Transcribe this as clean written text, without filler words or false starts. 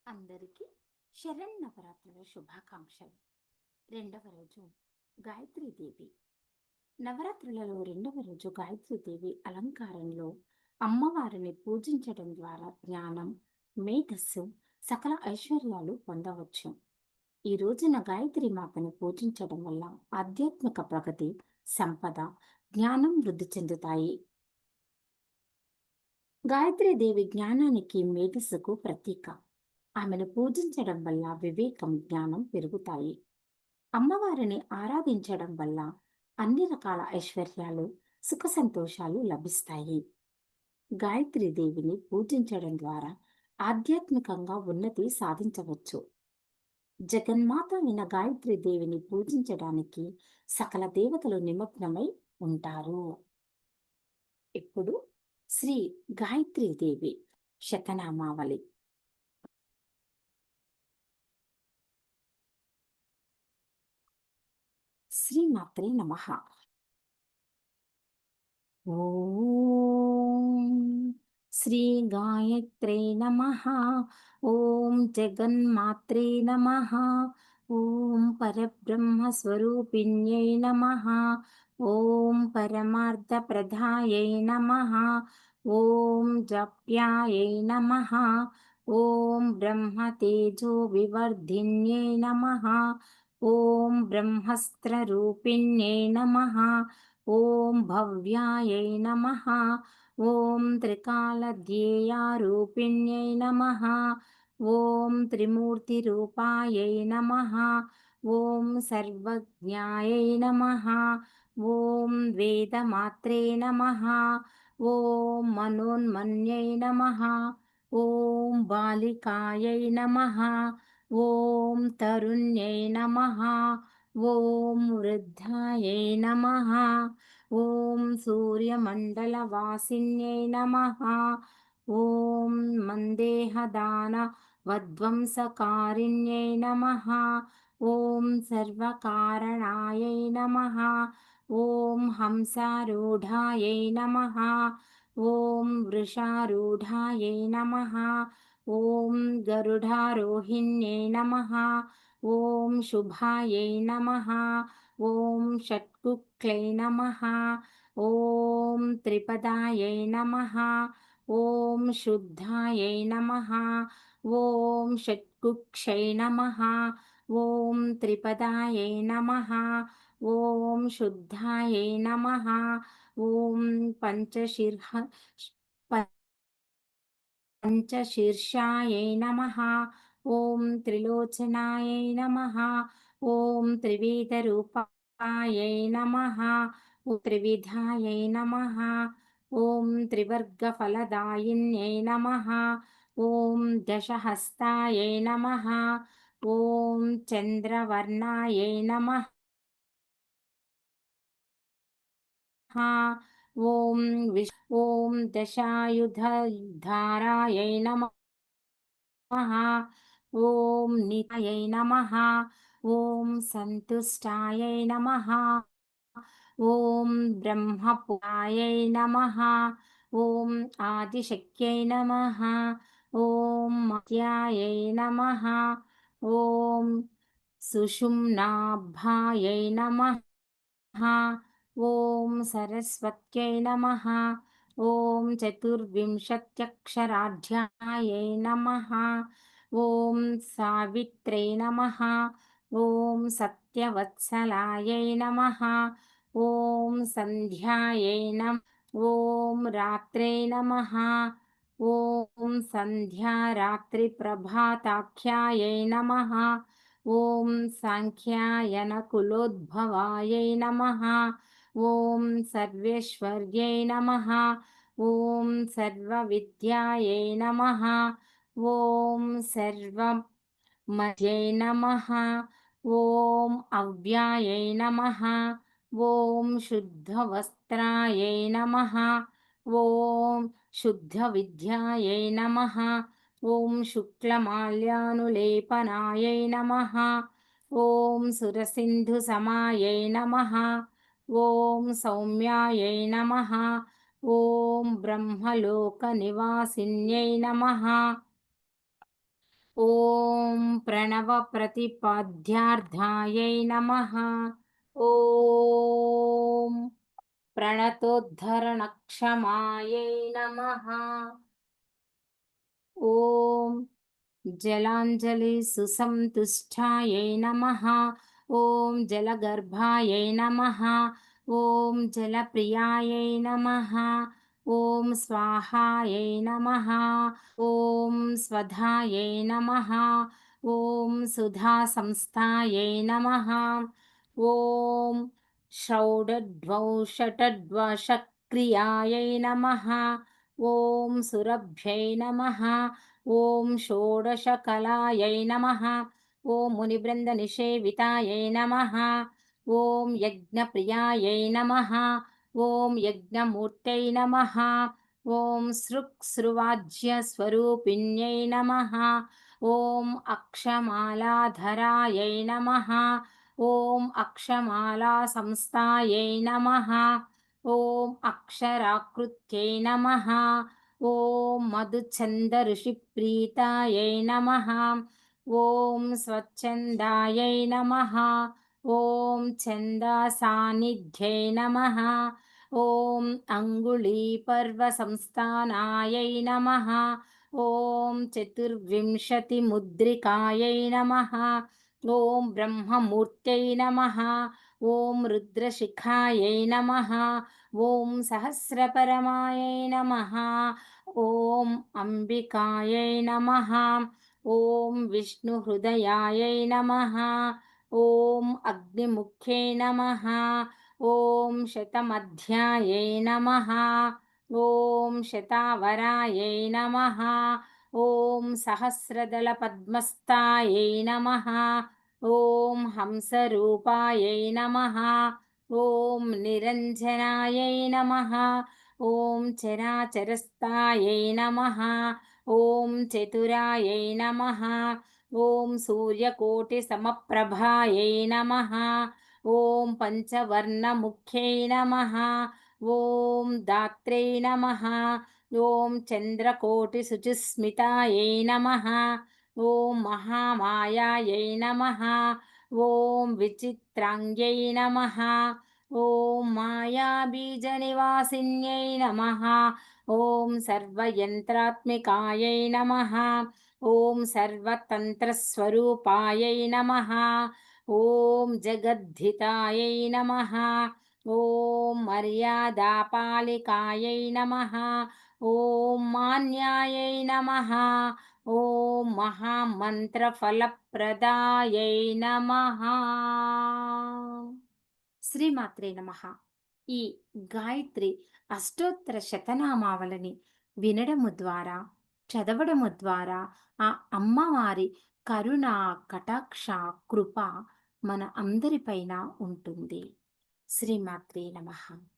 అందరికీ శరన్నవరాత్రుల శుభాకాంక్షలు. రెండవ రోజు గాయత్రీదేవి. నవరాత్రులలో రెండవ రోజు గాయత్రీదేవి అలంకారంలో అమ్మవారిని పూజించడం ద్వారా జ్ఞానం, మేధస్సు, సకల ఐశ్వర్యాలు పొందవచ్చు. ఈ రోజున గాయత్రి మాతను పూజించడం వల్ల ఆధ్యాత్మిక ప్రగతి, సంపద, జ్ఞానం వృద్ధి చెందుతాయి. గాయత్రీదేవి జ్ఞానానికి, మేధస్సుకు ప్రతీక. ఆమెను పూజించడం వల్ల వివేకం, జ్ఞానం పెరుగుతాయి. అమ్మవారిని ఆరాధించడం వల్ల అన్ని రకాల ఐశ్వర్యాలు, సుఖ సంతోషాలు లభిస్తాయి. గాయత్రి దేవిని పూజించడం ద్వారా ఆధ్యాత్మికంగా ఉన్నతి సాధించవచ్చు. జగన్మాత అయిన గాయత్రి దేవిని పూజించడానికి సకల దేవతలు నిమగ్నమై ఉంటారు. ఇప్పుడు శ్రీ గాయత్రి దేవి శతనామావళి. శ్రీమాత్రే నమః. ఓం శ్రీ గాయత్రే నమః. ఓం జగన్మాత్రే నమః. ఓం పరబ్రహ్మ స్వరూపిణ్యై నమః. ఓం పరమార్థప్రదాయై నమః. ఓం జప్యాయై నమః. ఓం బ్రహ్మతేజో వివర్ధిన్యై నమః. ఓం బ్రహ్మస్త్రరూపిణ్యై నమః. ఓం భవ్యాయై నమః. ఓం త్రికాలధ్యేయారూపిణ్యై నమః. ఓం త్రిమూర్తిరూపాయై నమః. ఓం సర్వజ్ఞాయై నమః. ఓం వేదమాత్రే నమః. ఓం మనోన్మన్యై నమః. ఓం బాలికాయై నమః. ఓం తరుణ్యై నమః. ఓం వృద్ధాయై నమః. ఓం సూర్యమండలవాసిన్యై నమః. ఓం మందేహదాన వధ్వంసకారిణ్యై నమః. ఓం సర్వకారణాయై నమః. ఓం హంసారూఢాయై నమః. ఓం వృషారూఢాయై నమః. ఓం గరుడారోహిణ్యై నమః. ఓం శుభాయై నమః. ఓం షట్కుక్లై నమః. ఓం త్రిపదాయై నమః. ఓం శుద్ధాయై నమః. ఓం షట్కుక్షై నమః. ఓం త్రిపదాయై నమః. ఓం శుద్ధాయై నమః. ఓం పంచశీర్షాయై నమః. ఓం త్రిలోచనాయై నమః. ఓం త్రివేదరూపాయై నమః. ఓం త్రివిధాయై నమః. ఓం త్రివర్గఫలదాయిన్యై నమః. ఓం దశహస్తాయై నమః. ఓం చంద్రవర్ణాయై నమః. ఓం ఓం దశాయుధారాయై నమః. ఓం నిత్యై నమః. ఓం సంతుష్టాయై నమః. ఓం బ్రహ్మపురాయై నమః. ఓం ఆదిశక్త్యై నమః. ఓం మత్యాయై నమః. ఓం సుషుమ్నాభాయై నమః. ఓం సరస్వత్యై నమః. ఓం చతుర్వింశత్యక్షరాఢ్యాయై నమః. ఓం సావిత్రై నమః. ఓం సత్యవత్సలాయై నమః. ఓం సంధ్యాయై నమః. ఓం రాత్రే నమః. ఓం సంధ్యారాత్రిప్రభాతాఖ్యాయై నమః. ఓం సాంఖ్యాయనకులోద్భవాయై నమః. ఓం సర్వేశ్వర్యై నమః. ఓం సర్వవిద్యాయై నమః. ఓం సర్వమధ్యై నమః. ఓం అవ్యాయై నమః. ఓం శుద్ధవస్త్రాయై నమః. ఓం శుద్ధవిద్యాయై నమః. ఓం శుక్లమాల్యానులేపనాయై నమః. ఓం సురసింధుసమాయై నమః. ఓం సౌమ్యాయై నమః. ఓం బ్రహ్మలోకనివాసిన్యై నమః. ॐ प्रणवप्रतिपाद्यार्थायै नमः। ॐ प्रणतोद्धरणक्षमायै नमः। ॐ जलाञ्जलि सुसन्तुष्टायै नमः। ॐ जलगर्भायै नमः। ॐ जलप्रियायै नमः। ॐ स्वाहायै नमः। ॐ स्वधायै नमः। ॐ सुधासंस्थायै नमः। ॐ षौडद्वौषटद्वशक्रियायै नमः। ॐ सुरभ्यै नमः। ॐ षोडशकलायै नमः। ॐ मुनिवृन्दनिषेवितायै नमः। ॐ यज्ञप्रियायै नमः। ॐ यज्ञमूर्त्यै नमः। ॐ सृक्सृवाज्यस्वरूपिण्यै नमः। ॐ अक्षमालाधरायै नमः। ॐ अक्षमालासंस्थायै नमः। ॐ अक्षराकृत्यै नमः। ॐ मधुच्छन्दऋषिप्रीतायै नमः। ॐ स्वच्छन्दायै नमः। ॐ छन्दासान्निध्यै नमः। ॐ अङ्गुलीपर्वसंस्थानायै नमः। ॐ चतुर्विंशतिमुद्रिकायै नमः। ॐ ब्रह्ममूर्त्यै नमः। ॐ रुद्रशिखायै नमः। ॐ सहस्रपरमायै नमः। ॐ अम्बिकायै नमः। ॐ विष्णुहृदयायै नमः। ॐ अग्निमुख्यै नमः। ॐ शतमध्यायै नमः। ॐ शतावरायै नमः। ॐ सहस्रदलपद्मस्थायै नमः। ॐ हंसरूपायै नमः। ॐ निरञ्जनायै नमः। ॐ चराचरस्थायै नमः। ॐ चतुरायै नमः। ॐ सूर्यकोटिसमप्रभायै नमः। ॐ पञ्चवर्णमुख्यै नमः। ॐ दात्रे नमः। ॐ चन्द्रकोटिशुचिस्मितायै नमः। ॐ महामायायै नमः। ॐ विचित्राङ्ग्यै नमः। ॐ मायाबीजनिवासिन्यै नमः। ॐ सर्वयन्त्रात्मिकायै नमः। ॐ सर्वतन्त्रस्वरूपायै नमः। ॐ जगद्धितायै नमः। ॐ मर्यादापालिकायै नमः। ॐ मान्यायै नमः। ॐ महामन्त्रफलप्रदायै नमः। శ్రీమాత్రే నమః. ఈ గాయత్రి అష్టోత్తర శతనామావళిని వినడము ద్వారా, చదవడము ద్వారా ఆ అమ్మవారి కరుణ, కటాక్ష, కృప మన అందరిపైన ఉంటుంది. శ్రీమాత్రే నమః.